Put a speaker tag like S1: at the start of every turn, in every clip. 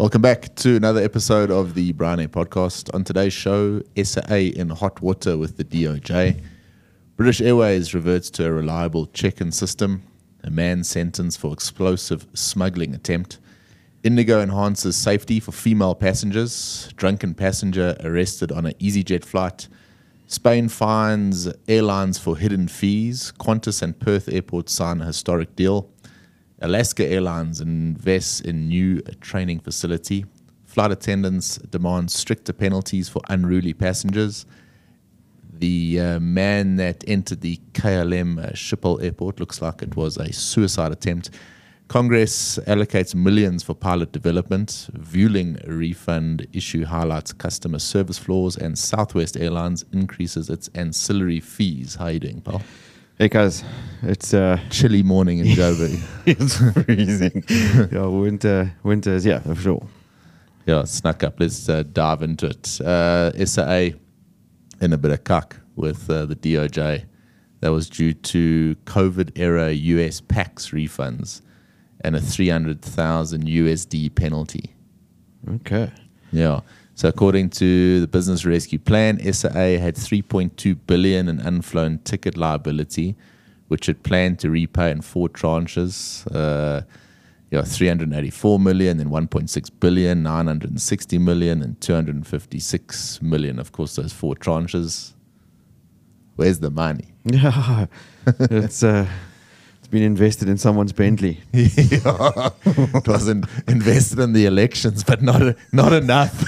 S1: Welcome back to another episode of the Bryan podcast. On today's show, SA in hot water with the DOJ. British Airways reverts to a reliable check-in system. A man sentenced for explosive smuggling attempt. IndiGo enhances safety for female passengers. Drunken passenger arrested on an easyJet flight. Spain fines airlines for hidden fees. Qantas and Perth airports sign a historic deal. Alaska Airlines invests in new training facility. Flight attendants demand stricter penalties for unruly passengers. The man that entered the KLM Schiphol airport looks like it was a suicide attempt. Congress allocates millions for pilot development. Vueling refund issue highlights customer service flaws, and Southwest Airlines increases its ancillary fees. How are you doing, pal?
S2: Hey guys, it's
S1: chilly morning in Joburg.
S2: It's freezing. Yeah, winter's for sure.
S1: Yeah, snuck up. Let's dive into it. SA in a bit of cuck with the DOJ. That was due to COVID-era US PAX refunds and a 300,000 USD penalty.
S2: Okay.
S1: Yeah. So according to the business rescue plan, SA had 3.2 billion in unflown ticket liability, which it planned to repay in 4 tranches. 384 million, then 1.6 billion, 960 million, and 256 million. Of course, those 4 tranches. Where's the money?
S2: Yeah, it's been invested in someone's Bentley.
S1: Yeah. It wasn't invested in the elections, but not enough.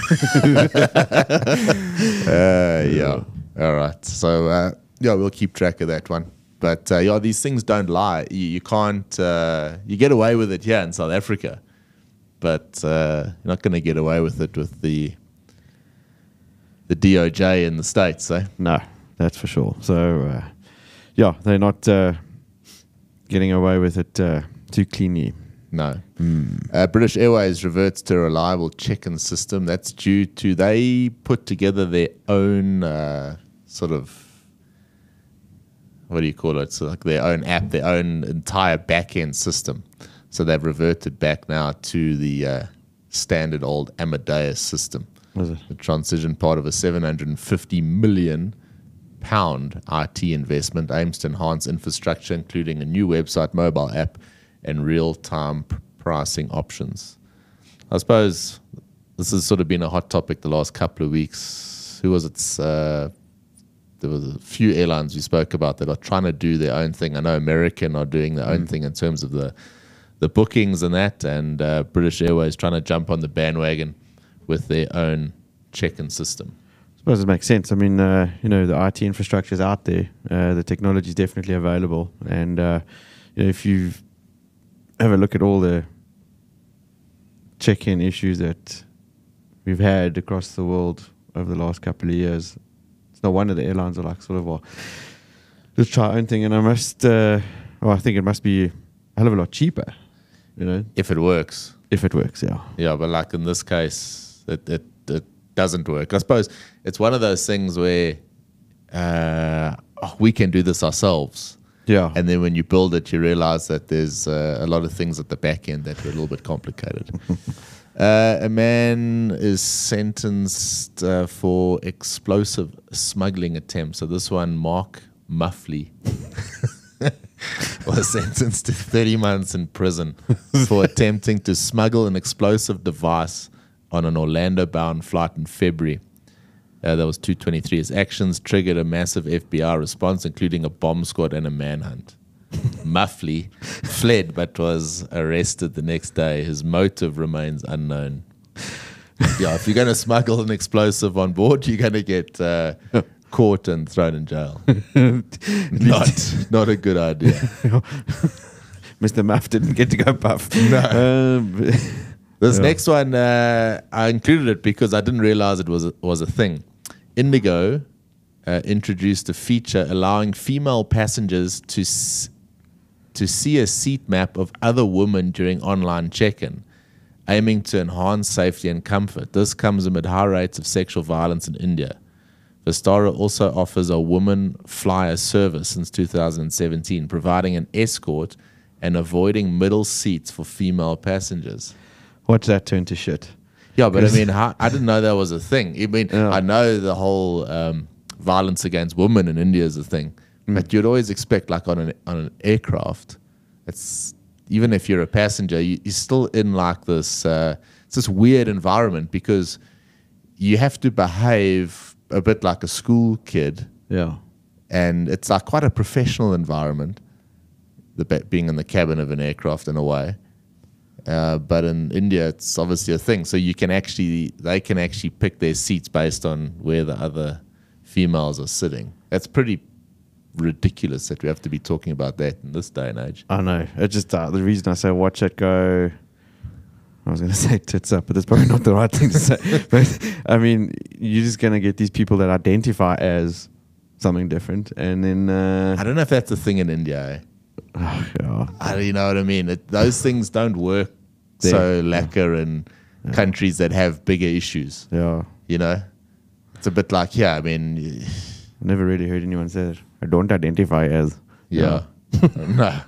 S1: Yeah. All right. So we'll keep track of that one. But these things don't lie. You can't. You get away with it here in South Africa, but you're not going to get away with it with the DOJ in the States, eh?
S2: No, that's for sure. So they're not getting away with it too cleanly.
S1: No. British Airways reverts to a reliable check-in system. That's due to they put together their own what do you call it? So like their own app, their own entire back-end system. So they've reverted back now to the standard old Amadeus system.
S2: Was it?
S1: The transition part of a £750 million IT investment aims to enhance infrastructure, including a new website, mobile app, and real-time pricing options. I suppose this has sort of been a hot topic the last couple of weeks. Who was it? There was a few airlines we spoke about that are trying to do their own thing. I know American are doing their own thing in terms of the bookings and that, and British Airways trying to jump on the bandwagon with their own check-in system.
S2: I suppose it makes sense. I mean, the IT infrastructure is out there. The technology is definitely available. And, if you have a look at all the check-in issues that we've had across the world over the last couple of years, it's no wonder the airlines are like let's try our own thing. And I think it must be a hell of a lot cheaper,
S1: If it works.
S2: If it works, yeah.
S1: Yeah, but like in this case, it doesn't work. I suppose it's one of those things where we can do this ourselves.
S2: Yeah.
S1: And then when you build it, you realize that there's a lot of things at the back end that are a little bit complicated. A man is sentenced for explosive smuggling attempt. So this one, Mark Muffley, was sentenced to 30 months in prison for attempting to smuggle an explosive device on an Orlando-bound flight in February. That was 223. His actions triggered a massive FBI response, including a bomb squad and a manhunt. Muffley fled but was arrested the next day. His motive remains unknown. Yeah, if you're going to smuggle an explosive on board, you're going to get caught and thrown in jail. Not a good idea.
S2: Mr. Muff didn't get to go puff.
S1: No. This next one, I included it because I didn't realize it was a thing. IndiGo introduced a feature allowing female passengers to see a seat map of other women during online check-in, aiming to enhance safety and comfort. This comes amid high rates of sexual violence in India. Vistara also offers a woman flyer service since 2017, providing an escort and avoiding middle seats for female passengers.
S2: Watch that turn to shit.
S1: Yeah, but I mean, I didn't know that was a thing. I mean,
S2: Yeah.
S1: I know the whole violence against women in India is a thing, but you'd always expect, like on an aircraft, it's even if you're a passenger, you're still in like this. It's this weird environment because you have to behave a bit like a school kid,
S2: Yeah.
S1: and it's like quite a professional environment. Being in the cabin of an aircraft in a way. But in India, it's obviously a thing. So they can actually pick their seats based on where the other females are sitting. That's pretty ridiculous that we have to be talking about that in this day and age.
S2: I know. It's just the reason I say watch it go. I was going to say tits up, but that's probably not the right thing to say. But I mean, you're just going to get these people that identify as something different, and then
S1: I don't know if that's a thing in India.
S2: Yeah.
S1: You know what I mean? Those things don't work so lacquer in countries that have bigger issues.
S2: Yeah.
S1: You know, it's a bit like I mean,
S2: I never really heard anyone say that. I don't identify as.
S1: Yeah. No,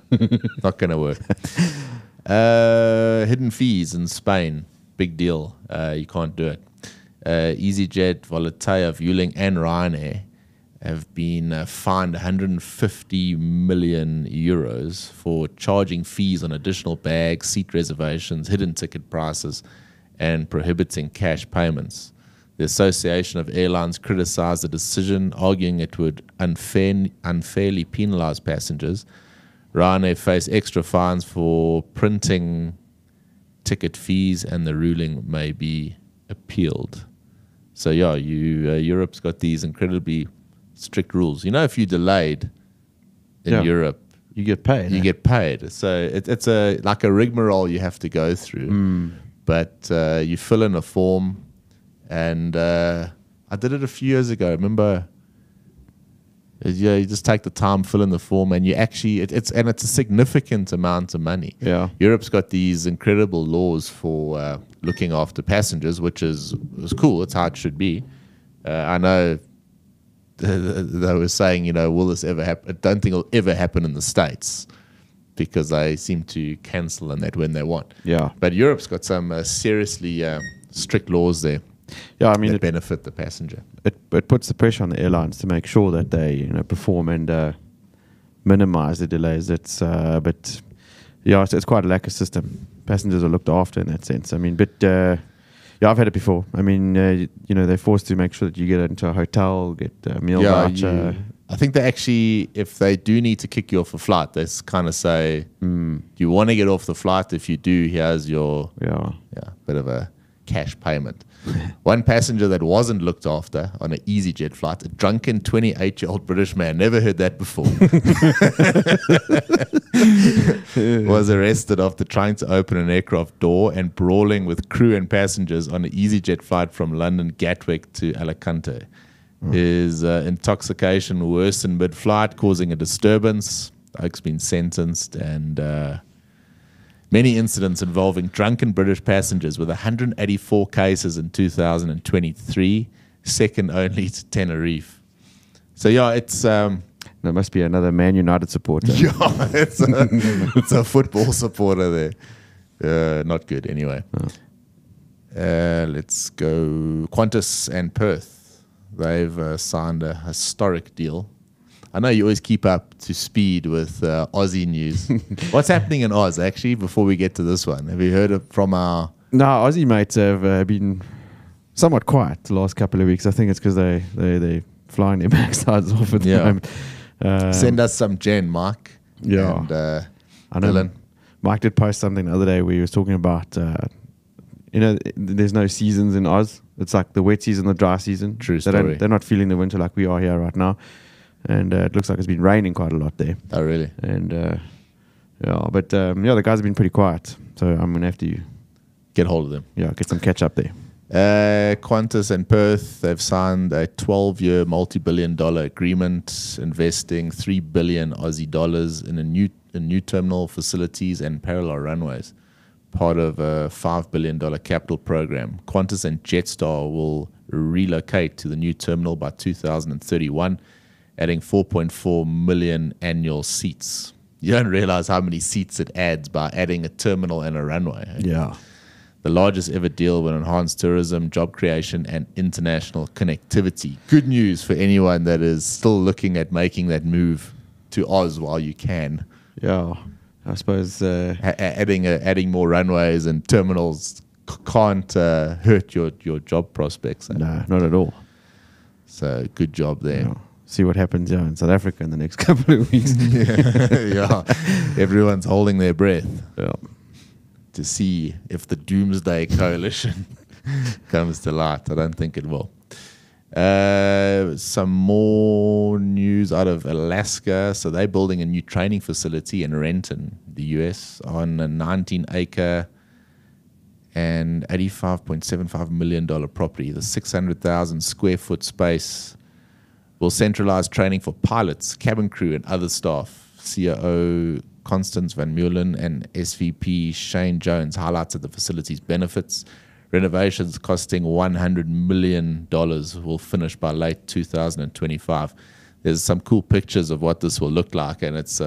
S1: not going to work. Hidden fees in Spain, big deal. You can't do it. easyJet, Volotea, Vueling, and Ryanair have been fined 150 million euros for charging fees on additional bags, seat reservations, hidden ticket prices, and prohibiting cash payments. The Association of Airlines criticized the decision, arguing it would unfairly penalize passengers. Ryanair faced extra fines for printing ticket fees, and the ruling may be appealed. So Europe's got these incredibly strict rules. You know, if you delayed in Europe,
S2: you get paid.
S1: You get paid. So it's like a rigmarole you have to go through. But you fill in a form, and I did it a few years ago. Remember? Yeah, you just take the time, fill in the form, and you actually it's a significant amount of money.
S2: Yeah,
S1: Europe's got these incredible laws for looking after passengers, which is cool. It's how it should be. I know they were saying, will this ever happen? I don't think it'll ever happen in the States because they seem to cancel on that when they want.
S2: Yeah,
S1: but Europe's got some seriously strict laws there.
S2: Yeah, I mean,
S1: that benefit the passenger.
S2: It puts the pressure on the airlines to make sure that they perform and minimize the delays. It's quite a lack of system. Passengers are looked after in that sense. I mean, but I've had it before. I mean, they're forced to make sure that you get into a hotel, get a meal voucher.
S1: I think they actually, if they do need to kick you off a flight, they kind of say, do you want to get off the flight? If you do, here's your bit of a cash payment. One passenger that wasn't looked after on an easyJet flight, a drunken 28-year-old British man, never heard that before, was arrested after trying to open an aircraft door and brawling with crew and passengers on an easyJet flight from London Gatwick to Alicante. His intoxication worsened mid-flight, causing a disturbance. Oak's been sentenced, and many incidents involving drunken British passengers, with 184 cases in 2023, second only to Tenerife. So it's
S2: there must be another Man United supporter.
S1: Yeah, it's a football supporter there. Not good anyway. Let's go Qantas and Perth. They've signed a historic deal. I know you always keep up to speed with Aussie news. What's happening in Oz, actually, before we get to this one? Have you heard from our...
S2: No, Aussie mates have been somewhat quiet the last couple of weeks. I think it's because they're flying their backsides off at the moment.
S1: Send us some Jen, Mike.
S2: Yeah.
S1: And
S2: I know
S1: Dylan.
S2: Mike did post something the other day where he was talking about, there's no seasons in Oz. It's like the wet season, the dry season.
S1: True story.
S2: They're not feeling the winter like we are here right now. And it looks like it's been raining quite a lot there.
S1: Oh, really?
S2: And the guys have been pretty quiet. So I'm going to have to
S1: get hold of them.
S2: Yeah, get some catch up there.
S1: Qantas and Perth, they've signed a 12-year multi-billion-dollar agreement investing 3 billion Aussie dollars in new terminal facilities and parallel runways, part of a $5 billion capital program. Qantas and Jetstar will relocate to the new terminal by 2031, adding 4.4 million annual seats. You don't realize how many seats it adds by adding a terminal and a runway.
S2: Yeah.
S1: The largest ever deal will enhance tourism, job creation, and international connectivity. Good news for anyone that is still looking at making that move to Oz while you can.
S2: Yeah, I suppose.
S1: Adding more runways and terminals can't hurt your job prospects.
S2: No, not at all.
S1: So good job there.
S2: Yeah. See what happens in South Africa in the next couple of weeks.
S1: Yeah, everyone's holding their breath.
S2: Yeah.
S1: To see if the Doomsday Coalition comes to light. I don't think it will. Some more news out of Alaska. So they're building a new training facility in Renton, the US, on a 19-acre and $85.75 million property. The 600,000 square foot space will centralize training for pilots, cabin crew, and other staff. COO Constance Van Meulen and SVP Shane Jones highlighted the facility's benefits. Renovations costing $100 million will finish by late 2025. There's some cool pictures of what this will look like, and it's,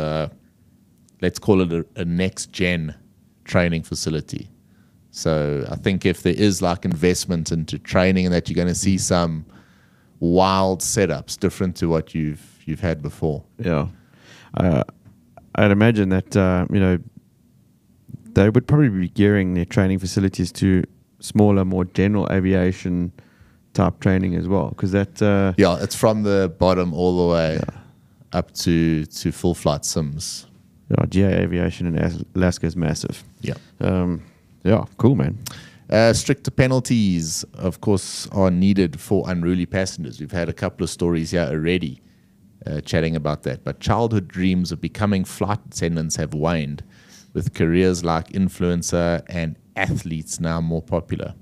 S1: let's call it a next-gen training facility. So I think if there is like investment into training and that you're going to see some wild setups different to what you've had before.
S2: Yeah. I'd imagine that, they would probably be gearing their training facilities to smaller, more general aviation type training as well. Because that...
S1: it's from the bottom all the way up to full flight sims.
S2: Yeah, CH-Aviation in Alaska is massive.
S1: Yeah.
S2: Yeah, cool, man.
S1: Stricter penalties, of course, are needed for unruly passengers. We've had a couple of stories here already chatting about that. But childhood dreams of becoming flight attendants have waned, with careers like influencer and athletes now more popular.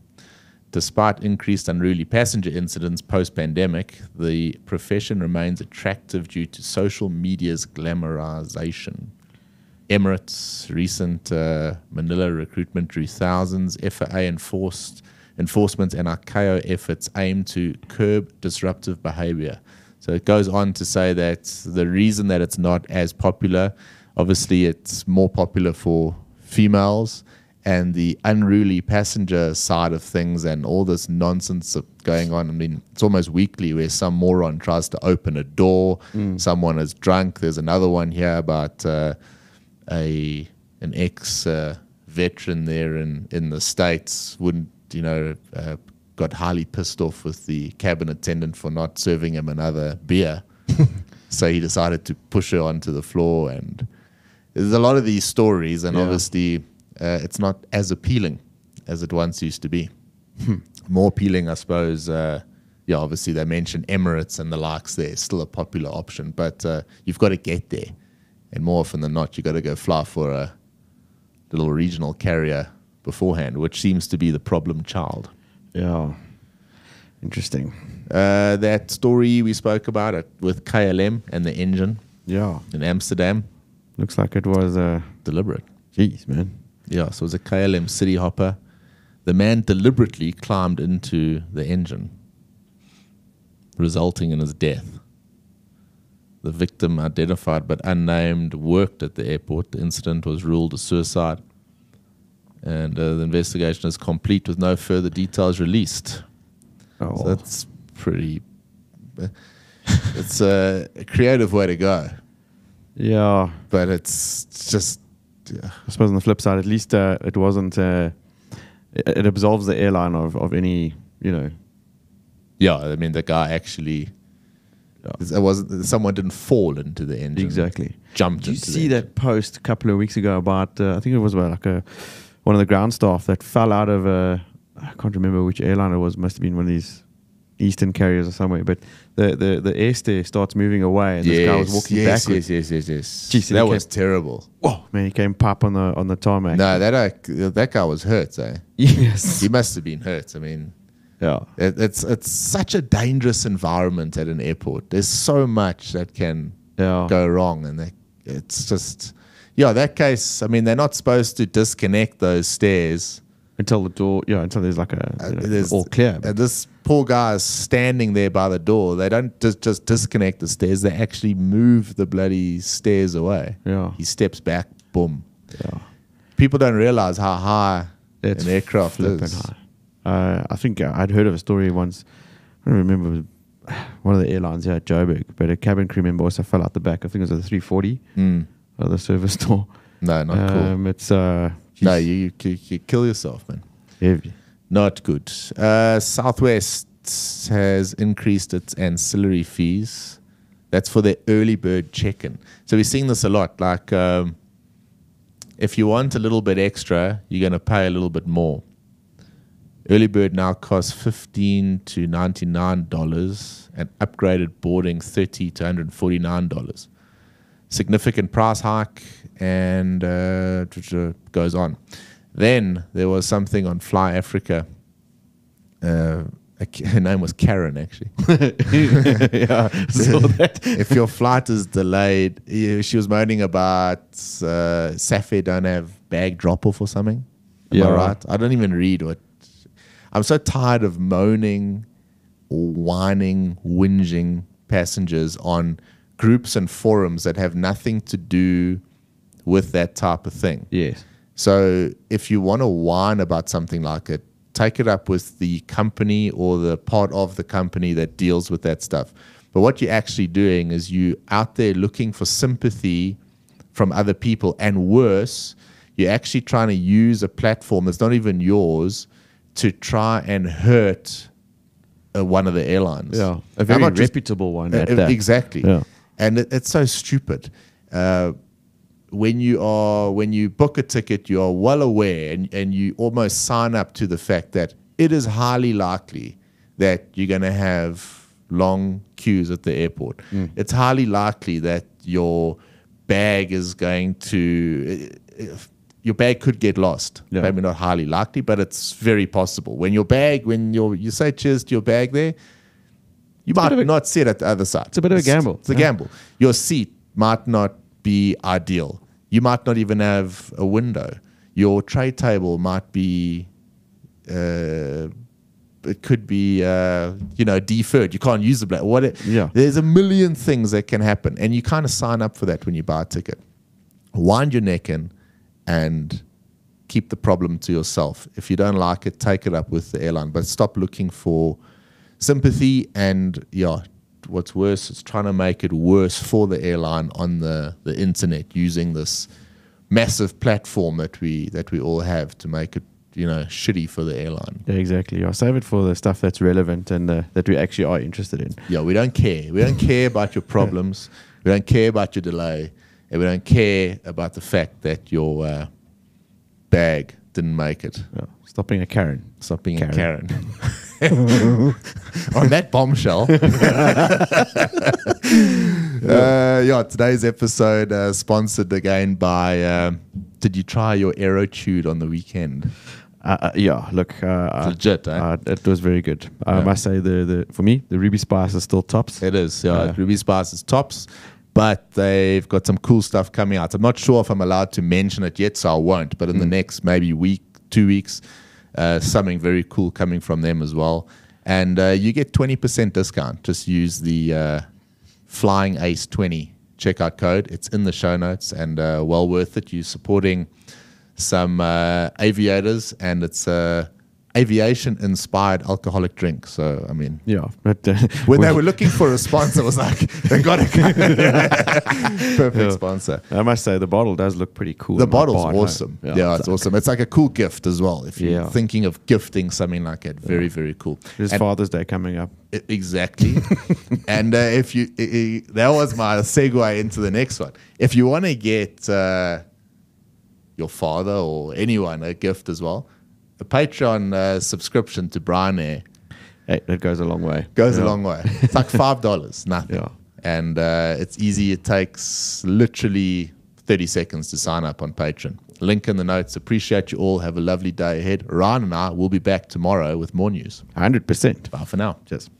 S1: Despite increased unruly passenger incidents post-pandemic, the profession remains attractive due to social media's glamorization. Emirates' recent Manila recruitment drew thousands. FAA enforcement and ICAO efforts aim to curb disruptive behavior. So it goes on to say that the reason that it's not as popular, obviously it's more popular for females, and the unruly passenger side of things and all this nonsense going on. I mean, it's almost weekly where some moron tries to open a door, someone is drunk. There's another one here about an ex veteran there in the States got highly pissed off with the cabin attendant for not serving him another beer. So he decided to push her onto the floor, and there's a lot of these stories, and obviously it's not as appealing as it once used to be. More appealing, I suppose. Obviously they mentioned Emirates and the likes there. Still a popular option, but you've got to get there. And more often than not, you've got to go fly for a little regional carrier beforehand, which seems to be the problem child.
S2: Yeah. Interesting.
S1: That story we spoke about it with KLM and the engine in Amsterdam.
S2: Looks like it was
S1: deliberate.
S2: Jeez, man.
S1: Yeah, so it was a KLM city hopper. The man deliberately climbed into the engine, resulting in his death. The victim, identified but unnamed, worked at the airport. The incident was ruled a suicide, and the investigation is complete with no further details released.
S2: Oh.
S1: So that's pretty... it's a creative way to go.
S2: Yeah.
S1: But it's just...
S2: I suppose on the flip side, at least it wasn't... it absolves the airline of any,
S1: Yeah, I mean, the guy actually... It wasn't, someone didn't fall into the engine.
S2: Exactly.
S1: Jumped
S2: Did you
S1: into
S2: see that post a couple of weeks ago about, I think it was about one of the ground staff that fell out of I can't remember which airline it was, must have been one of these Eastern carriers or somewhere, but the airstair starts moving away and this guy was walking backwards.
S1: Yes.
S2: Jeez,
S1: that was terrible.
S2: Oh man, he came pop on the tarmac.
S1: No, that guy was hurt, eh?
S2: Yes.
S1: He must have been hurt. I mean...
S2: Yeah,
S1: it's such a dangerous environment at an airport. There's so much that can go wrong, and it's just that case. I mean, they're not supposed to disconnect those stairs
S2: until the door. Yeah, until there's like there's all clear.
S1: And this poor guy is standing there by the door. They don't just disconnect the stairs. They actually move the bloody stairs away.
S2: Yeah,
S1: he steps back. Boom.
S2: Yeah,
S1: people don't realize how high
S2: That's
S1: an aircraft
S2: flipping
S1: is.
S2: high. I think I'd heard of a story once. I don't remember. It was one of the airlines here at Joburg, but a cabin crew member also fell out the back. I think it was a 340 of the service door.
S1: No, not cool.
S2: It's
S1: No, you kill yourself, man.
S2: heavy.
S1: Not good. Southwest has increased its ancillary fees. That's for their early bird check-in. So we're seeing this a lot. Like, if you want a little bit extra, you're going to pay a little bit more. Early bird now costs $15 to $99, and upgraded boarding $30 to $149. Significant price hike, and goes on. Then there was something on Fly Africa. Her name was Karen, actually.
S2: Yeah, saw that.
S1: If your flight is delayed, she was moaning about Safir don't have bag drop-off or something. Am I right? I don't even read what. I'm so tired of moaning, whining, whinging passengers on groups and forums that have nothing to do with that type of thing.
S2: Yes.
S1: So if you want to whine about something like it, take it up with the company or the part of the company that deals with that stuff. But what you're actually doing is you out there looking for sympathy from other people, and worse, you're actually trying to use a platform that's not even yours to try and hurt one of the airlines.
S2: Yeah, a very reputable one. At that.
S1: Exactly.
S2: Yeah.
S1: And it's so stupid. When you book a ticket, you are well aware, and you almost sign up to the fact that it is highly likely that you're going to have long queues at the airport. It's highly likely that your bag is going to... your bag could get lost.
S2: Yeah.
S1: Maybe not highly likely, but it's very possible. When you say cheers to your bag there, you might not sit at the other side.
S2: It's a bit of a gamble.
S1: It's a gamble. Your seat might not be ideal. You might not even have a window. Your tray table might be, it could be, deferred. You can't use the black. There's a million things that can happen, and you kind of sign up for that when you buy a ticket. Wind your neck in and keep the problem to yourself. If you don't like it, take it up with the airline, but stop looking for sympathy, and what's worse is trying to make it worse for the airline on the internet, using this massive platform that we all have to make it shitty for the airline.
S2: Yeah, exactly. I'll save it for the stuff that's relevant and that we actually are interested in.
S1: Yeah, we don't care. We don't care about your problems. We don't care about your delay. And we don't care about the fact that your bag didn't make it.
S2: Yeah. Stop being a Karen.
S1: Stop being a Karen. On that bombshell. Today's episode sponsored again by did you try your Aerotude on the weekend?
S2: Look,
S1: legit, eh?
S2: It was very good. I must say, for me, the Ruby Spice is still tops.
S1: It is, Ruby Spice is tops, but they've got some cool stuff coming out. I'm not sure if I'm allowed to mention it yet, so I won't, but in the next maybe week, 2 weeks, something very cool coming from them as well. And you get 20% discount. Just use the Flying Ace 20 checkout code. It's in the show notes, and well worth it. You're supporting some aviators, and it's aviation-inspired alcoholic drink. So, I mean...
S2: Yeah. But,
S1: when they were looking for a sponsor, it was like, they got a perfect sponsor.
S2: I must say, the bottle does look pretty cool.
S1: The bottle's awesome. Yeah, it's awesome. It's like a cool gift as well. If you're thinking of gifting something like that, very, very cool.
S2: There's Father's Day coming up.
S1: Exactly. And if you... that was my segue into the next one. If you want to get your father or anyone a gift as well, a Patreon subscription to Bryan Air.
S2: Hey, that goes a long way.
S1: Goes a long way. It's like $5, nothing.
S2: Yeah.
S1: And it's easy. It takes literally 30 seconds to sign up on Patreon. Link in the notes. Appreciate you all. Have a lovely day ahead. Ryan and I will be back tomorrow with more news.
S2: 100%.
S1: Bye for now.
S2: Cheers.